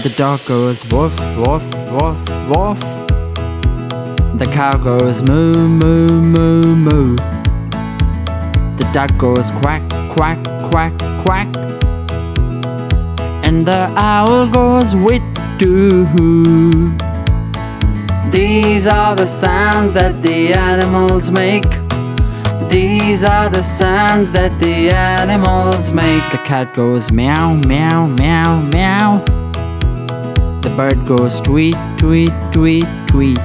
The dog goes woof, woof, woof, woof. The cow goes moo, moo, moo, moo. The duck goes quack, quack, quack, quack. And the owl goes whit-doo-hoo. These are the sounds that the animals make. These are the sounds that the animals make. The cat goes meow, meow, meow, meow. The bird goes tweet, tweet, tweet, tweet.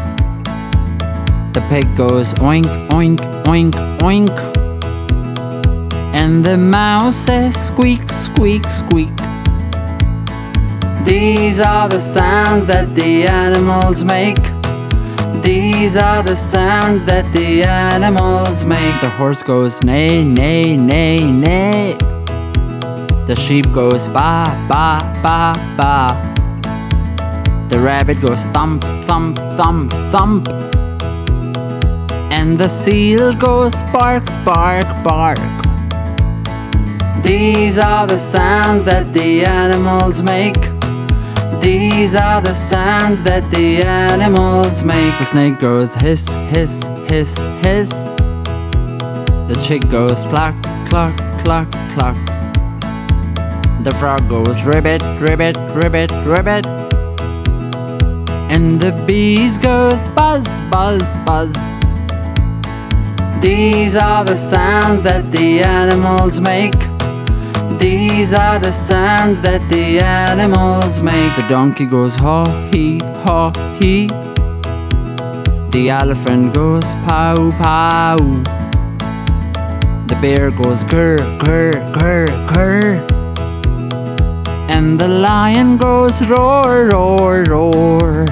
The pig goes oink, oink, oink, oink. And the mouse says squeak, squeak, squeak. These are the sounds that the animals make. These are the sounds that the animals make. The horse goes neigh, neigh, neigh, neigh. The sheep goes ba, ba, ba, ba. The rabbit goes thump, thump, thump, thump. And the seal goes bark, bark, bark. These are the sounds that the animals make. These are the sounds that the animals make. The snake goes hiss, hiss, hiss, hiss. The chick goes cluck, cluck, cluck, cluck. The frog goes ribbit, ribbit, ribbit, ribbit. And the bees goes buzz, buzz, buzz. These are the sounds that the animals make. These are the sounds that the animals make. The donkey goes haw, hee, haw, hee. The elephant goes pow, pow. The bear goes grr, grr, grr, grr. And the lion goes roar, roar, roar.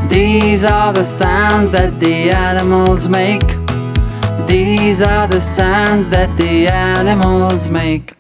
These are the sounds that the animals make. These are the sounds that the animals make.